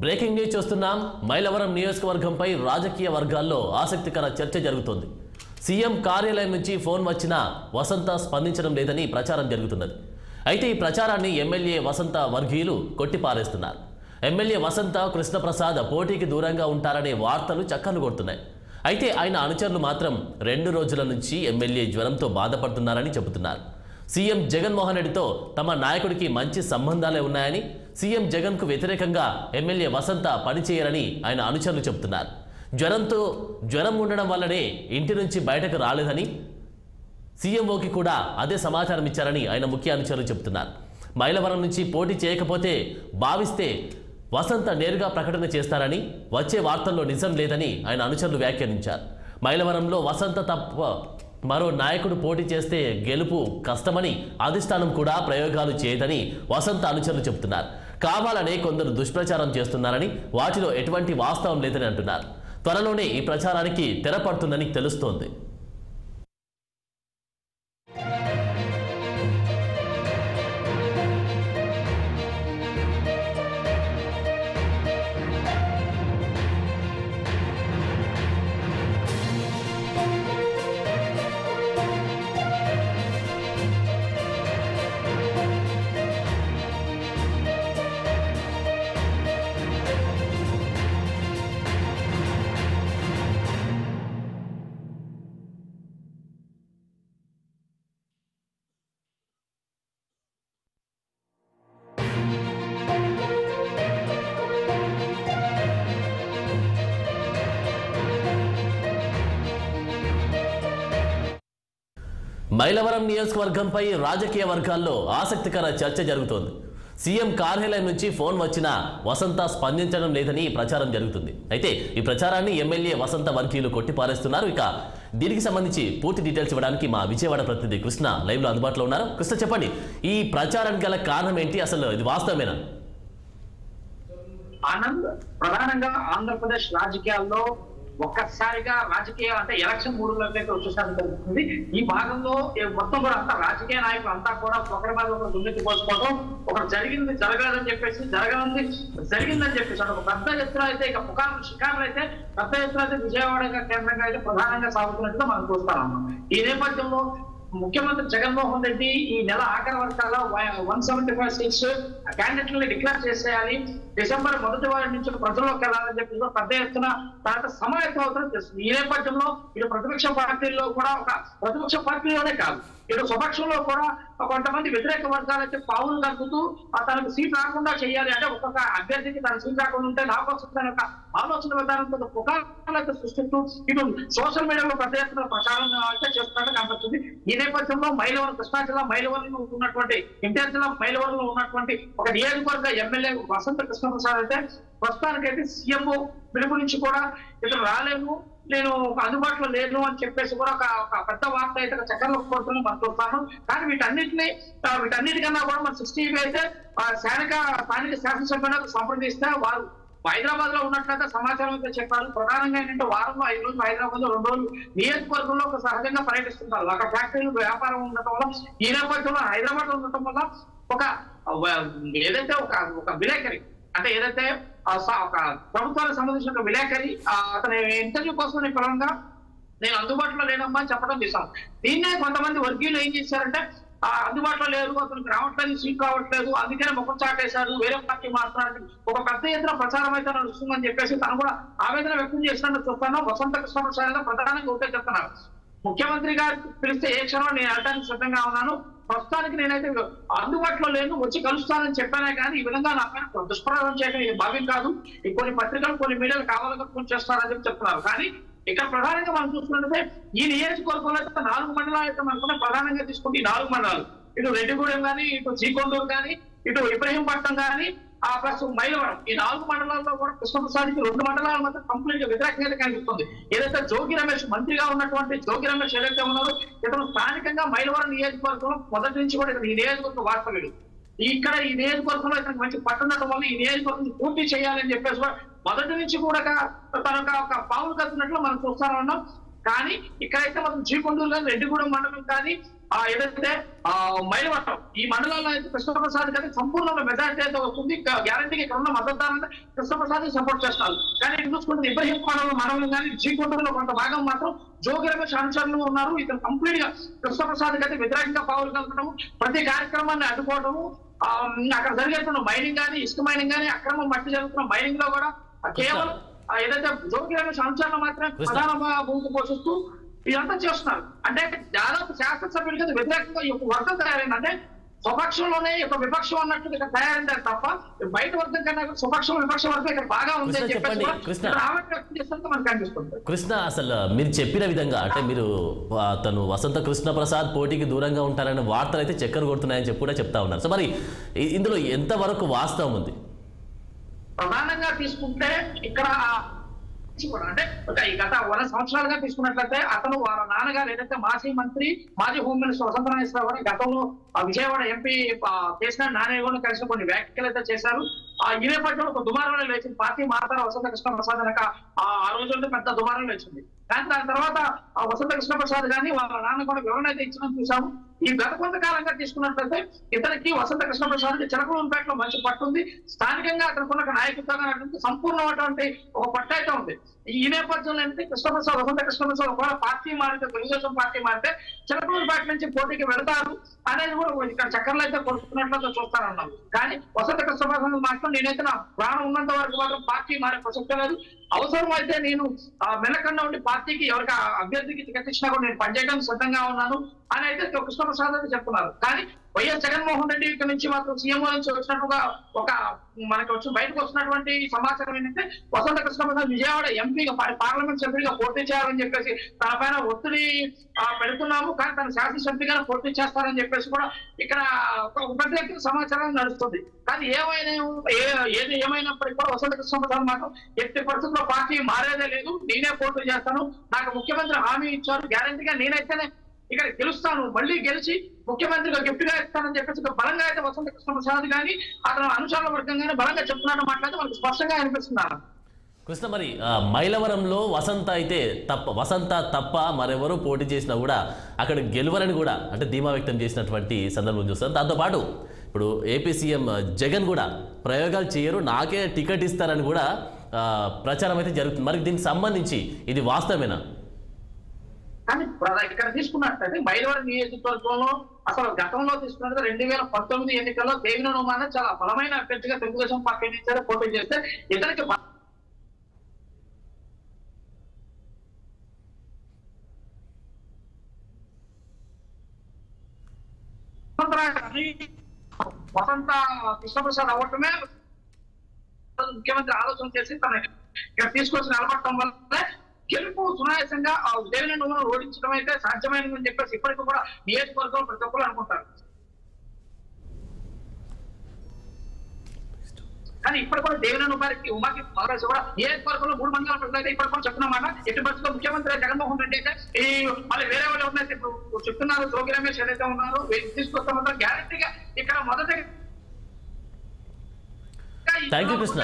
Breaking news చూస్తున్నాం. మైలవరం నియోజకవర్గంపై రాజకీయ వర్గాల్లో ఆసక్తికర చర్చ జరుగుతోంది. సీఎం కార్యాలయం నుంచి ఫోన్ వచ్చినా వసంత స్పందించడం లేదని ప్రచారం జరుగుతున్నది. అయితే ఈ ప్రచారాన్ని ఎమ్మెల్యే వసంత వర్గీయులు కొట్టిపారేస్తున్నారు. ఎమ్మెల్యే వసంత కృష్ణప్రసాద్ పోటీకి దూరంగా ఉంటారనే వార్తలు చక్కర్లు కొడుతున్నాయి. అయితే ఆయన అనుచరులు మాత్రం 2 రోజుల నుంచి ఎమ్మెల్యే జ్వరంతో బాధపడుతున్నారని చెబుతున్నారు. సీఎం జగన్మోహన్ రెడ్డితో తమ నాయకుడికి మంచి సంబంధాలే ఉన్నాయని, సీఎం జగన్కు వ్యతిరేకంగా ఎమ్మెల్యే వసంత పనిచేయరని ఆయన అనుచరులు చెబుతున్నారు. జ్వరం ఉండడం వల్లనే ఇంటి నుంచి బయటకు రాలేదని, సీఎంఓకి కూడా అదే సమాచారం ఇచ్చారని ఆయన ముఖ్య అనుచరులు చెబుతున్నారు. మైలవరం నుంచి పోటీ చేయకపోతే భావిస్తే వసంత నేరుగా ప్రకటన చేస్తారని, వచ్చే వార్తల్లో నిజం లేదని ఆయన అనుచరులు వ్యాఖ్యానించారు. మైలవరంలో వసంత తప్ప మరో నాయకుడు పోటీ చేస్తే గెలుపు కష్టమని, అధిష్టానం కూడా ప్రయోగాలు చేయదని వసంత అనుచరులు చెబుతున్నారు. కావాలనే కొందరు దుష్ప్రచారం చేస్తున్నారని, వాటిలో ఎటువంటి వాస్తవం లేదని అంటున్నారు. త్వరలోనే ఈ ప్రచారానికి తెరపడుతుందని తెలుస్తోంది. మైలవరం నియోజకవర్గంపై రాజకీయ వర్గాల్లో ఆసక్తికర చర్చ జరుగుతోంది. సీఎం కార్యాలయం నుంచి ఫోన్ వచ్చినా వసంత స్పందించడం లేదని ప్రచారం జరుగుతుంది. అయితే ఈ ప్రచారాన్ని ఎమ్మెల్యే వసంత వర్గీయులు కొట్టిపారేస్తున్నారు. ఇక దీనికి సంబంధించి పూర్తి డీటెయిల్స్ ఇవ్వడానికి మా విజయవాడ ప్రతినిధి కృష్ణ లైవ్ లో అందుబాటులో ఉన్నారు. కృష్ణ, చెప్పండి, ఈ ప్రచారానికి గల కారణం ఏంటి? అసలు ఇది వాస్తవమేనా? ఆనంద్, ప్రధానంగా ఆంధ్రప్రదేశ్ రాజకీయాల్లో ఒక్కసారిగా రాజకీయ అంటే ఎలక్షన్ మూడులోకి వచ్చేసానికి జరుగుతుంది. ఈ భాగంలో మొత్తం కూడా అంతా రాజకీయ నాయకులు అంతా కూడా ఒకరి మీద ఒకరు దుమ్మెత్తి పోసుకోవడం, ఒకరు జరిగింది జరగలేదని చెప్పేసి, జరిగిందని చెప్పేసి ఒక పెద్ద ఎత్తున అయితే ఇక పుకార్లు షికార్లు అయితే పెద్ద ఎత్తున అయితే విజయవాడ కేంద్రంగా అయితే ప్రధానంగా సాగుతున్నట్టుగా మనం చూస్తాం. ఈ నేపథ్యంలో ముఖ్యమంత్రి జగన్మోహన్ రెడ్డి ఈ నెల ఆఖరి వరకల్లా 175 సీట్స్ క్యాండిడేట్లని డిక్లేర్ చేసేయాలి, డిసెంబర్ మొదటి వారం నుంచి ప్రజల్లోకి వెళ్ళాలని చెప్పి పెద్ద ఎత్తున తర్వాత సమాయత్తం అవుతుందని తెలుస్తుంది. ఈ నేపథ్యంలో ఇటు ప్రతిపక్ష పార్టీల్లో కూడా, ఒక ప్రతిపక్ష పార్టీలోనే కాదు ఇటు స్వపక్షంలో కూడా కొంతమంది వ్యతిరేక వర్గాలైతే పావులు తగ్గుతూ తనకు సీట్ రాకుండా చేయాలి, అంటే ఒక్కొక్క అభ్యర్థికి తన సీట్ రాకుండా ఉంటే నాకు వస్తుందని ఒక ఆలోచన విధానంతో పుకార్లు అయితే సృష్టిస్తూ ఇటు సోషల్ మీడియాలో పెద్ద ఎత్తున ప్రచారం అయితే చేస్తున్నట్టు కనిపిస్తుంది. ఈ నేపథ్యంలో మైలవరం, కృష్ణా జిల్లా మైలవరంలో ఉన్నటువంటి, ఎన్టీఆర్ జిల్లా మైలవరంలో ఉన్నటువంటి ఒక నియోజకవర్గ ఎమ్మెల్యే వసంత కృష్ణప్రసాద్ అయితే ప్రస్తుతానికైతే సీఎంఓ పిలుపు నుంచి కూడా ఇతను రాలేను, నేను అందుబాటులో లేను అని చెప్పేసి కూడా ఒక పెద్ద వార్త అయితే చక్కర్లు కొడుతుంది మనం చూస్తాను. కానీ వీటన్నిటికన్నా కూడా మన 60 అయితే స్థానిక శాసనసభ్యులకు సంప్రదిస్తే వారు హైదరాబాద్ లో ఉన్నట్లయితే సమాచారం అయితే చెప్పారు. ప్రధానంగా ఏంటంటే వారంలో 5 రోజులు హైదరాబాద్ లో 2 రోజులు నియోజకవర్గంలో ఒక సహజంగా పర్యటిస్తుంటారు. అక్కడ ఫ్యాక్టరీలు వ్యాపారం ఉండటం వల్ల, ఈ నేపథ్యంలో హైదరాబాద్ లో ఉండటం వల్ల ఏదైతే ఒక విలేకరి, అంటే ఏదైతే ఒక ప్రభుత్వానికి సంబంధించిన ఒక విలేకరి అతని ఇంటర్వ్యూ కోసం పరంగా నేను అందుబాటులో లేనమ్మా అని చెప్పడం చేశాను. దీన్నే కొంతమంది వర్గీయులు ఏం చేశారంటే అందుబాటులో లేదు, అతనికి రావట్లేదు, సీట్ రావట్లేదు, అందుకనే ముఖం చాటేశారు, వేరే పార్టీ మాట్లాడి ఒక పెద్ద ఎత్తున ప్రచారం అయితే నడుస్తుందని చెప్పేసి తను కూడా ఆవేదన వ్యక్తం చేసినట్టు చూస్తాను. వసంత కృష్ణప్రసాద్ ప్రధానంగా ఒకటే చెప్తున్నారు, ముఖ్యమంత్రి గారు పిలిస్తే ఏ క్షణం నేను వెళ్ళడానికి సిద్ధంగా ఉన్నాను, ప్రస్తుతానికి నేనైతే అందుబాటులో లేను, వచ్చి కలుస్తానని చెప్పానే కానీ ఈ విధంగా నా పైన దుష్ప్రయోగం చేయడం ఇది భావ్యం కాదు, ఈ కొన్ని పత్రికలు కొన్ని మీడియాలు కావాలని చేస్తారని చెప్పి చెప్తున్నారు. కానీ ఇక్కడ ప్రధానంగా మనం చూసుకుంటే ఈ నియోజకవర్గంలో అయితే 4 మండలాలు అయితే మనకున్న, ప్రధానంగా తీసుకుంటే ఈ 4 మండలాలు, ఇటు రెడ్డిగూడెం కానీ, ఇటు శ్రీకొండూరు కానీ, ఇటు ఇబ్రహీంపట్నం కానీ, ప్లస్ మైలవరం, ఈ 4 మండలాల్లో కూడా కృష్ణప్రసాద్కి 2 మండలాలు మాత్రం కంప్లీట్ గా వ్యతిరేకంగా కనిపిస్తుంది. ఏదైతే జోగి రమేష్ మంత్రిగా ఉన్నటువంటి జోగి రమేష్ ఏదైతే ఉన్నారో ఇతను స్థానికంగా మైలవరం నియోజకవర్గంలో మొదటి నుంచి కూడా ఈ నియోజకవర్గ వాస్తవ్యుడు. ఇక్కడ ఈ నియోజకవర్గంలో ఇతనికి మంచి పట్టున్నట్టు వల్ల ఈ నియోజకవర్గం పూర్తి చేయాలని చెప్పేసి మొదటి నుంచి కూడా తన ఒక పావులు కత్తినట్లు మనం చూస్తా ఉన్నాం. కానీ ఇక్కడైతే మనం శ్రీకొండూరు కానీ, రెడ్డిగూడెం మండలం కానీ, ఏదైతే మైలవరం ఈ మండలంలో అయితే కృష్ణప్రసాద్ గారి సంపూర్ణ మెజారిటీ అయితే వస్తుంది. గ్యారంటీకి ఇక్కడ ఉన్న మద్దతుదారులు కృష్ణప్రసాద్ సపోర్ట్ చేస్తారు. కానీ చూసుకుంటే ఇబ్రహీం మండలం కానీ జీకొండలో కొంత భాగం మాత్రం జోగి రమేష్ అనుచరులు ఉన్నారు. ఇతను కంప్లీట్ గా కృష్ణప్రసాద్ అయితే వ్యతిరేకంగా పావులు కలపడము, ప్రతి కార్యక్రమాన్ని అడ్డుకోవడము, అక్కడ జరిగేస్తున్న మైనింగ్ కానీ ఇసుక మైనింగ్ కానీ అక్రమ మట్టి జరుగుతున్న మైనింగ్ లో కూడా కేవలం ఏదైతే జోగి రమేష్ అనుచరులు మాత్రమే ప్రధాన భూమిక పోషిస్తూ ఇదంతా చేస్తున్నారు. అంటే దాదాపు శాసనసభ్యులకి వ్యతిరేకంగా ఈ యొక్క వర్గం తయారైందంటే స్వపక్షంలోనే ఒక విపక్షం అన్నట్టు ఇక్కడ తయారైంది తప్ప బయట వర్గం కన్నా స్వపక్షం విపక్ష వర్గం ఇక్కడ బాగా ఉంది అని చెప్పేసి మనకు అనిపిస్తుంది. కృష్ణ, అసలు మీరు చెప్పిన విధంగా అంటే మీరు తను వసంత కృష్ణ ప్రసాద్ పోటీకి దూరంగా ఉంటారనే వార్తలు అయితే చక్కర కొడుతున్నాయని చెప్పి కూడా చెప్తా ఉన్నారు. సో మరి ఇందులో ఎంతవరకు వాస్తవం ఉంది? ప్రధానంగా తీసుకుంటే ఇక్కడ అంటే ఈ గత 100 సంవత్సరాలుగా తీసుకున్నట్లయితే అతను వాళ్ళ నాన్నగారు ఏదైతే మాజీ మంత్రి మాజీ హోమ్ మినిస్టర్ వసంతరామేశ్వరరావు గారు గతంలో విజయవాడ ఎంపీ కేసీఆర్ నారాయణ కలిసి కొన్ని వ్యాఖ్యలు అయితే చేశారు. ఈ నేపథ్యంలో ఒక దుమారంలో లేచింది. పార్టీ మారుతారా వసంత కృష్ణ ప్రసాద్ అనక ఆ రోజుల్లో పెద్ద దుమారం లేచింది. కానీ దాని తర్వాత వసంత కృష్ణ ప్రసాద్ గాని వాళ్ళ నాన్న కూడా వివరణ అయితే ఇచ్చడం చూసాము. ఈ గత కొంతకాలంగా తీసుకున్నట్లయితే ఇతనికి వసంత కృష్ణ ప్రసాద్ చిలకలూరుపేటలో మంచి పట్టుంది. స్థానికంగా అతనికి నాయకత్వం సంపూర్ణమైనటువంటి ఒక పట్టు అయితే ఉంది. ఈ నేపథ్యంలో ఏంటంటే కృష్ణప్రసాద్ వసంత కృష్ణప్రసాద్ ఒకవేళ పార్టీ మారితే తెలుగుదేశం పార్టీ మారితే చిలకలూరుపేట నుంచి పోటీకి వెళతారు అనేది కూడా ఇక్కడ చక్కర్లు అయితే కొడుతున్నట్లయితే చూస్తారన్నాం. కానీ వసంత కృష్ణప్రసాద్ మాత్రం నేనైతే నా ప్రాణం ఉన్నంత వరకు మాత్రం పార్టీ మారే ప్రసక్తి లేదు. అవసరం అయితే నేను మెల్లకుండా ఉండి పార్టీకి ఎవరికి అభ్యర్థికి టికెట్ ఇచ్చినా కూడా నేను పనిచేయడానికి సిద్ధంగా ఉన్నాను అని అయితే కృష్ణప్రసాద్ అయితే చెప్తున్నారు. కానీ వైఎస్ జగన్మోహన్ రెడ్డి ఇక్కడ నుంచి మాత్రం సీఎం నుంచి వచ్చినట్టుగా ఒక మనకి బయటకు వస్తున్నటువంటి సమాచారం ఏంటంటే వసంత కృష్ణప్రసాద్ విజయవాడ ఎంపీగా పార్లమెంట్ సభ్యుడిగా పోటీ చేయాలని చెప్పేసి తన పైన ఒత్తిడి పెడుతున్నాము. కానీ తన శాసనసభ్యుడిగా పోటీ చేస్తారని చెప్పేసి కూడా ఇక్కడ ఒక పెద్ద ఎత్తున సమాచారం నడుస్తుంది. కానీ ఏది ఏమైనప్పటికీ కూడా వసంత కృష్ణప్రసాద్ మాత్రం ఎట్టి పరిస్థితుల్లో పార్టీ మారేదే లేదు, నేనే పోటీ చేస్తాను, నాకు ముఖ్యమంత్రి హామీ ఇచ్చారు, గ్యారంటీగా నేనైతేనే ఇక్కడ గెలుస్తాను, మళ్ళీ గెలిచి ముఖ్యమంత్రిగా గిఫ్ట్ గా ఇస్తానని చెప్పేసి బలంగా అయితే వసంత కృష్ణప్రసాద్ కానీ అతను అనుచరుల వర్గం కానీ బలంగా చెప్తున్నారని మాట్లాడితే మనకు స్పష్టంగా అనిపిస్తున్నారు. కృష్ణ, మరి మైలవరంలో వసంత తప్ప మరెవరూ పోటీ చేసినా కూడా అక్కడ గెలువరని కూడా అంటే ధీమా వ్యక్తం చేసినటువంటి సందర్భం చూస్తాం. దాంతోపాటు ఇప్పుడు ఏపీ సీఎం జగన్ కూడా ప్రయోగాలు చేయరు, నాకే టికెట్ ఇస్తారని కూడా ప్రచారం అయితే జరుగుతుంది. మరి దీనికి సంబంధించి ఇది వాస్తవేనా? కానీ ఇక్కడ తీసుకున్నట్లయితే మైలవరం నియోజకవర్గంలో అసలు గతంలో తీసుకున్నట్టు 2019 ఎన్నికల్లో దేవినేని ఉమా చాలా బలమైన అభ్యర్థిగా తెలుగుదేశం పార్టీ నుంచి పోటీ చేస్తే ఇతనికి వసంత కృష్ణప్రసాద్ అవ్వటమే ముఖ్యమంత్రి ఆలోచన చేసి తన ఇక్కడ తీసుకొచ్చి నిలబడటం వల్ల గెలుపు సునాయాసంగా దేవినేని ఉమాను ఓడించడం అయితే సాధ్యమైనదని చెప్పేసి ఇప్పటికీ కూడా నియోజకవర్గంలో ప్రతి ఒక్కరు అనుకుంటారు. కానీ ఇప్పుడు కూడా దేవినేని ఉమాకి కాంగ్రెస్ కూడా నియోజకవర్గంలో 3 మండలాల ప్రజలు ఇప్పటి కూడా చెప్తున్నమాట. ఎట్టి పరిస్థితుల్లో ముఖ్యమంత్రి జగన్మోహన్ రెడ్డి అయితే ఈ మళ్ళీ వేరే వాళ్ళు ఎవరైతే ఇప్పుడు చెప్తున్నారు జోగి రమేష్ ఏదైతే ఉన్నారో తీసుకొస్తామంటారు గ్యారంటీగా ఇక్కడ మొదటి. Thank you Krishna.